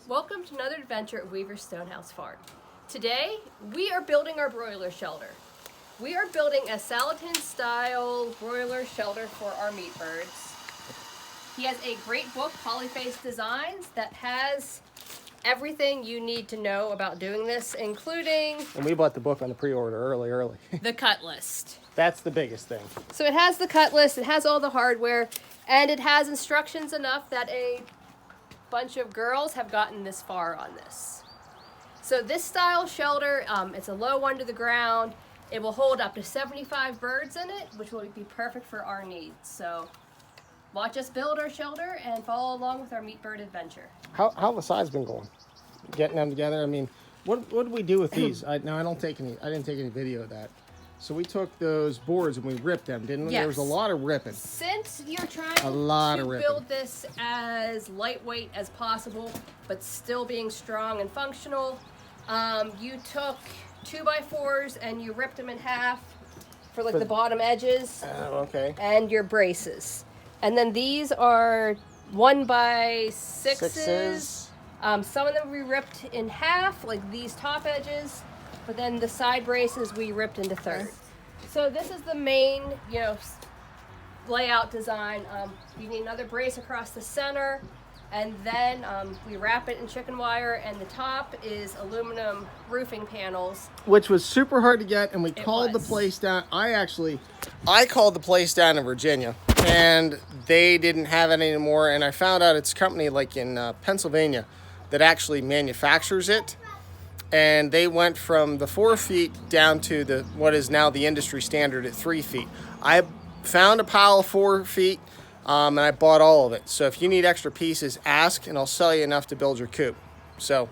Welcome to another adventure at Weaver's Stonehouse Farm. Today, we are building our broiler shelter. We are building a Salatin-style broiler shelter for our meat birds. He has a great book, Polyface Designs, that has everything you need to know about doing this, including... And we bought the book on the pre-order early. the cut list. That's the biggest thing. So it has the cut list, it has all the hardware, and it has instructions enough that a bunch of girls have gotten this far on this. So this style shelter, it's a low under the ground. It will hold up to 75 birds in it, which will be perfect for our needs. So watch us build our shelter and follow along with our meat bird adventure. How the size been going? Getting them together. I mean, what did we do with these? I didn't take any video of that. So we took those boards and we ripped them, didn't we? Yes. There was a lot of ripping. Since you're trying to build this as lightweight as possible, but still being strong and functional, you took 2x4s and you ripped them in half for like the bottom edges. Oh, okay. And your braces. And then these are 1x6s. Some of them we ripped in half, like these top edges. But then the side braces we ripped into thirds. So this is the main, layout design. You need another brace across the center, and then we wrap it in chicken wire, and the top is aluminum roofing panels. Which was super hard to get, and we called the place down. I called the place down in Virginia, and they didn't have it anymore, and I found out it's a company like in Pennsylvania that actually manufactures it. And they went from the 4 feet down to what is now the industry standard at 3 feet. I found a pile of 4 feet, and I bought all of it. So if you need extra pieces, ask, and I'll sell you enough to build your coop. So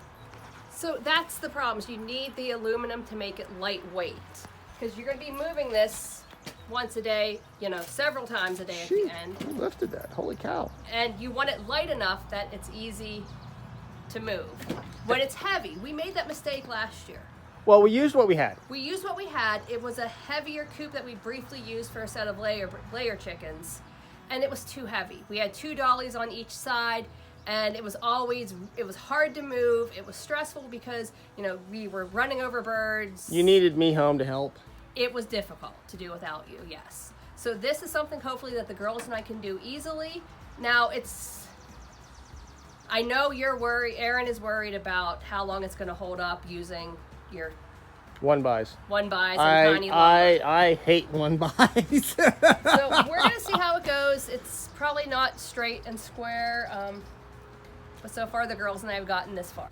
that's the problem. So you need the aluminum to make it lightweight, because you're going to be moving this once a day, several times a day at the end. Who lifted that? Holy cow. And you want it light enough that it's easy to move. When it's heavy, we made that mistake last year. Well, we used what we had. It was a heavier coop that we briefly used for a set of layer chickens, and it was too heavy. We had 2 dollies on each side, and it was hard to move. It was stressful because, we were running over birds. You needed me home to help. It was difficult to do without you, yes. So this is something hopefully that the girls and I can do easily. Now I know Aaron is worried about how long it's going to hold up using your 1-bys. 1-bys and tiny lumber. I hate 1-bys. So we're going to see how it goes. It's probably not straight and square, but so far the girls and I have gotten this far.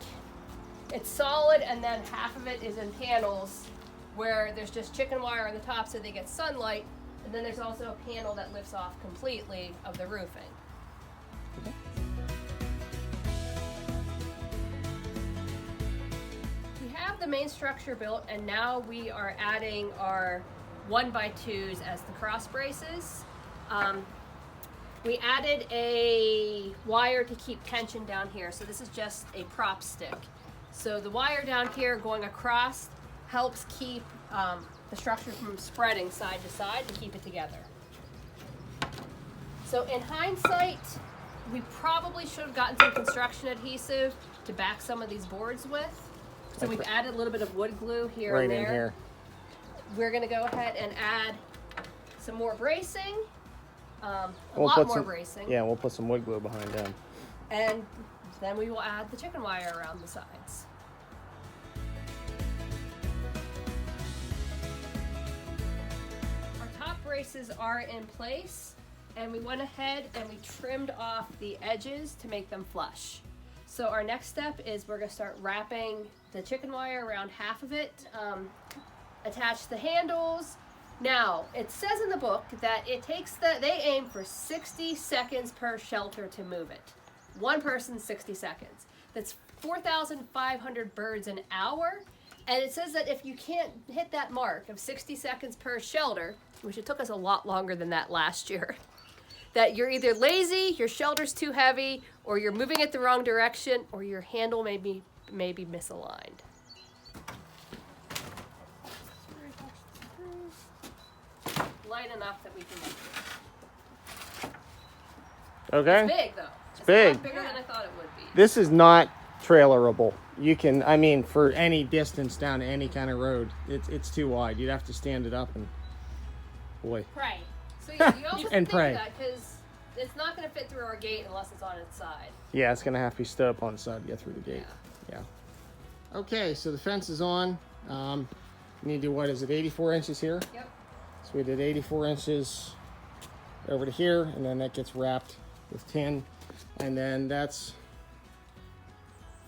It's solid, and then half of it is in panels where there's just chicken wire on the top so they get sunlight, and then there's also a panel that lifts off completely of the roofing. The main structure built, and now we are adding our 1x2s as the cross braces. We added a wire to keep tension down here, so this is just a prop stick. So the wire down here going across helps keep the structure from spreading side to side to keep it together. So in hindsight, we probably should have gotten some construction adhesive to back some of these boards with. So we've added a little bit of wood glue here and there. Right in here. We're going to go ahead and add some more bracing, a lot more bracing. Yeah, we'll put some wood glue behind them. And then we will add the chicken wire around the sides. Our top braces are in place, and we went ahead and we trimmed off the edges to make them flush. So our next step is we're going to start wrapping the chicken wire around half of it, attach the handles. Now, it says in the book that they aim for 60 seconds per shelter to move it. One person, 60 seconds. That's 4,500 birds an hour. And it says that if you can't hit that mark of 60 seconds per shelter, which it took us a lot longer than that last year, that you're either lazy, your shelter's too heavy, or you're moving it the wrong direction, or your handle may be misaligned. Light enough that we can get it. Okay. It's big though. It's big. A lot bigger than I thought it would be. This is not trailerable. You can, I mean, for any distance down to any kind of road, it's too wide. You'd have to stand it up and, boy. Pray. So yeah, you also And think pray. of that because it's not going to fit through our gate unless it's on its side. Yeah, it's gonna have to be stood up on the side to get through the gate. Yeah. Okay, so the fence is on. You need to do, what is it, 84 inches here? Yep. So we did 84 inches over to here, and then that gets wrapped with tin, and then that's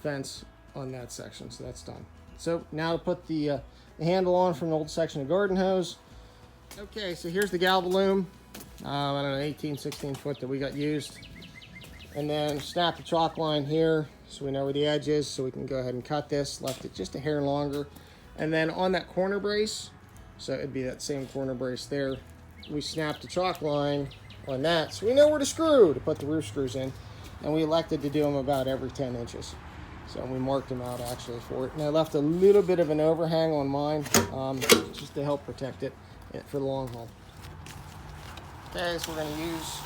fence on that section, so that's done. So now to put the handle on from the old section of garden hose. Okay, so here's the galvalume. I don't know, 18, 16 foot that we got used. And then snap the chalk line here so we know where the edge is, so we can go ahead and cut this. Left it just a hair longer. And then on that corner brace, so it'd be that same corner brace there, we snap the chalk line on that so we know where to screw to put the roof screws in. And we elected to do them about every 10 inches. So we marked them out actually for it. And I left a little bit of an overhang on mine just to help protect it for the long haul. Okay, so we're going to use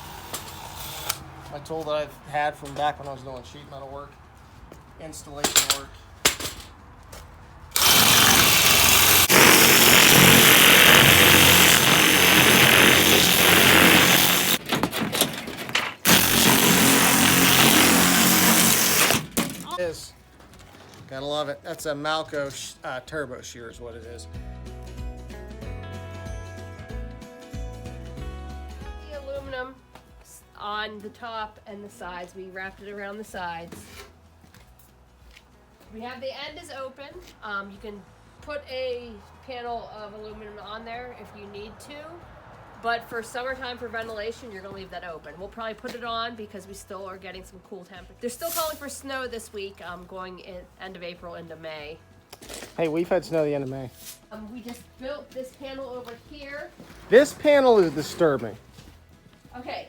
my tool that I've had from back when I was doing sheet metal work, installation work. It is. Gotta love it. That's a Malco turbo shear is what it is. The aluminum on the top and the sides. We wrapped it around the sides. We have the end is open. You can put a panel of aluminum on there if you need to, but for summertime for ventilation, you're gonna leave that open. We'll probably put it on because we still are getting some cool temperatures. They're still calling for snow this week, going in end of April into May. Hey, we've had snow the end of May. We just built this panel over here. This panel is disturbing. Okay.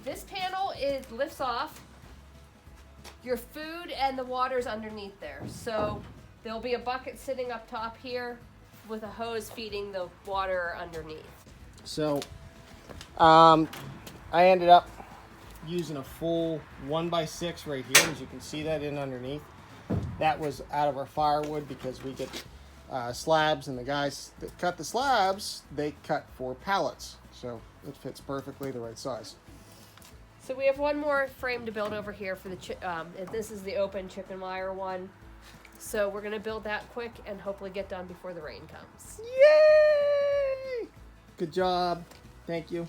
This panel lifts off. Your food and the water's underneath there. So there'll be a bucket sitting up top here with a hose feeding the water underneath. So I ended up using a full 1x6 right here, as you can see that in underneath. That was out of our firewood because we get slabs, and the guys that cut the slabs, they cut 4 pallets. So it fits perfectly the right size. So we have one more frame to build over here for the this is the open chicken wire one. So we're gonna build that quick and hopefully get done before the rain comes. Yay! Good job. Thank you.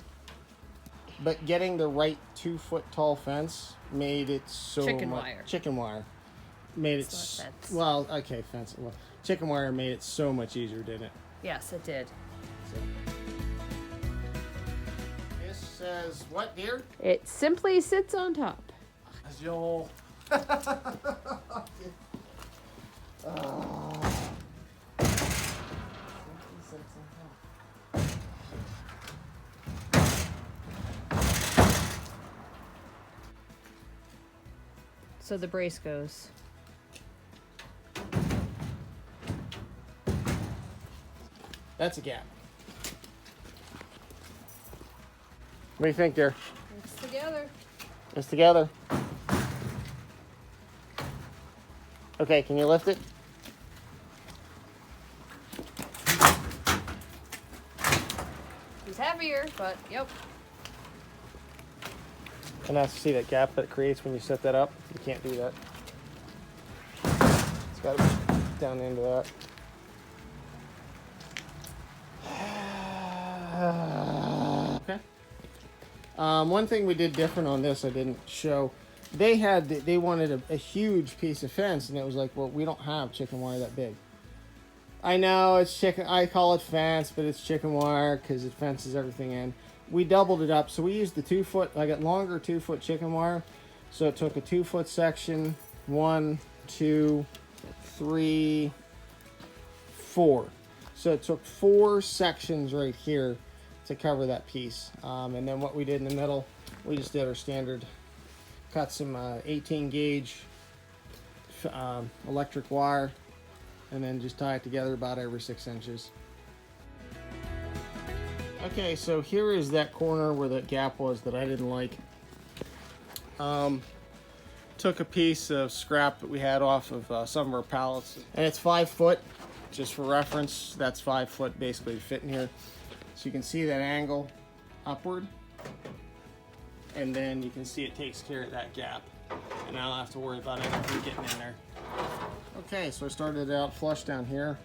But getting the right 2-foot tall fence made it so Chicken much. wire. Chicken wire. Made it. It's not fence. Well, okay, fence. Well, chicken wire made it so much easier, didn't it? Yes, it did. So. This says what, dear? It simply sits on top. Joel. So the brace goes. That's a gap. What do you think, dear? It's together. It's together. Okay, can you lift it? He's heavier, but yep. And that's, see that gap that it creates when you set that up? You can't do that. It's got to be down into that. Okay. One thing we did different on this I didn't show. They wanted a huge piece of fence, and it was like, well, we don't have chicken wire that big. I know it's chicken. I call it fence, but it's chicken wire because it fences everything in. We doubled it up, so we used the 2-foot. I got longer 2-foot chicken wire, so it took a 2-foot section. 1, 2, 3, 4. So it took 4 sections right here to cover that piece. And then what we did in the middle, we just did our standard. Cut some 18 gauge electric wire, and then just tie it together about every 6 inches. Okay, so here is that corner where that gap was that I didn't like. took a piece of scrap that we had off of some of our pallets, and it's 5 foot. Just for reference, that's 5 foot basically to fit in here. So you can see that angle upward, and then you can see it takes care of that gap, and I don't have to worry about anything getting in there. Okay, so I started out flush down here,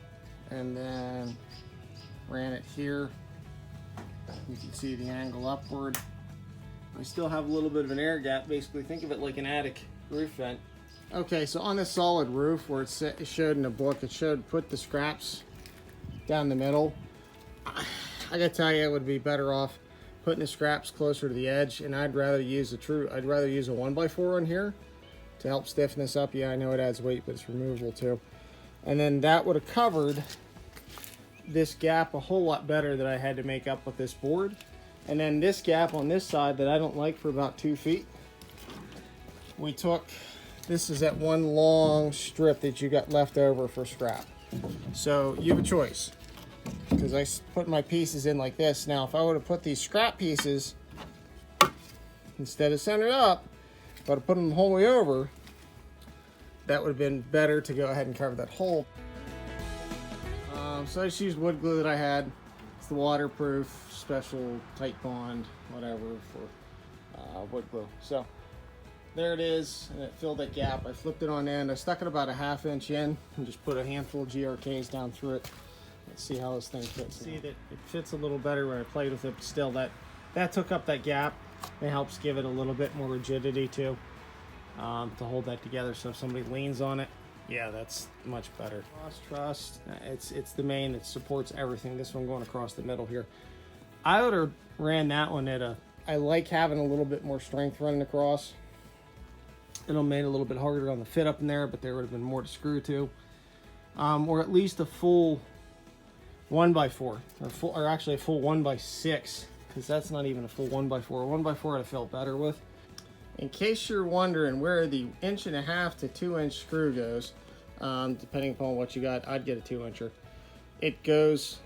and then ran it here. You can see the angle upward. I still have a little bit of an air gap. Basically, think of it like an attic roof vent. Okay, so on this solid roof, where it showed in the book, it showed put the scraps down the middle. I gotta tell you, it would be better off putting the scraps closer to the edge, and I'd rather use a 1x4 on here to help stiffen this up. Yeah, I know it adds weight, but it's removable too. And then that would have covered this gap a whole lot better that I had to make up with this board. And then this gap on this side that I don't like for about 2 feet, we took, this is that one long strip that you got left over for scrap. So you have a choice, because I put my pieces in like this. Now if I would have put these scrap pieces instead of centered up, if I would have put them the whole way over, that would have been better to go ahead and cover that hole. So I just used wood glue that I had. It's the waterproof, special tight bond, whatever, for wood glue. So there it is, and it filled that gap. I flipped it on end. I stuck it about a 1/2 inch in and just put a handful of GRKs down through it. Let's see how this thing fits. See that it fits a little better when I played with it, but still that took up that gap. It helps give it a little bit more rigidity too, to hold that together. So if somebody leans on it, yeah, that's much better. Truss, it's the main that supports everything. This one going across the middle here. I would have ran that one at I like having a little bit more strength running across. It'll make it a little bit harder on the fit up in there, but there would have been more to screw to. Or at least a full 1x4, or actually a full 1x6, because that's not even a full 1x4. 1x4 I felt better with. In case you're wondering where the 1.5 to 2 inch screw goes, depending upon what you got, I'd get a 2-incher. It goes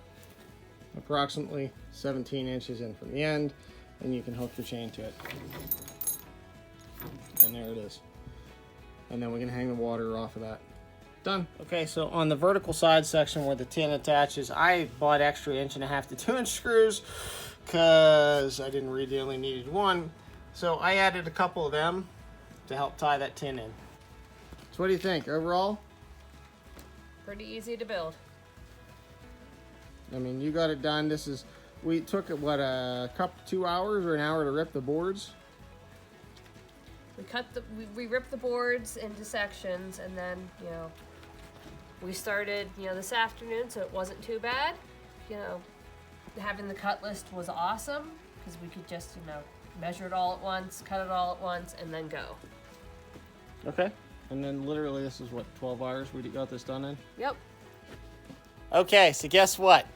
approximately 17 inches in from the end, and you can hook your chain to it. And there it is. And then we can hang the water off of that. Done. Okay, so on the vertical side section where the tin attaches, I bought extra 1.5 to 2 inch screws because I didn't read they only needed one. So I added a couple of them to help tie that tin in. So what do you think overall? Pretty easy to build. I mean, you got it done. We took what, 2 hours or an hour to rip the boards? We ripped the boards into sections, and then, we started, this afternoon, so it wasn't too bad. Having the cut list was awesome because we could just, measure it all at once, cut it all at once, and then go. Okay. And then literally this is what, 12 hours we got this done in? Yep. Okay, so guess what?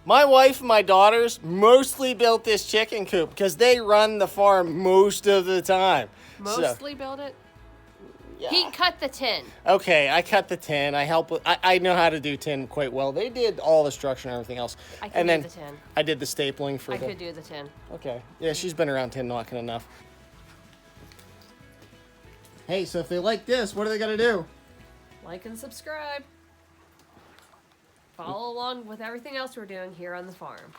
My wife and my daughters mostly built this chicken coop because they run the farm most of the time. Mostly built it? Yeah. He cut the tin. Okay, I cut the tin. I know how to do tin quite well. They did all the structure and everything else. I could do the tin. I did the stapling for I could do the tin. Okay. Yeah, she's been around tin knocking enough. Hey, so if they like this, what do they got to do? Like and subscribe. Follow along with everything else we're doing here on the farm.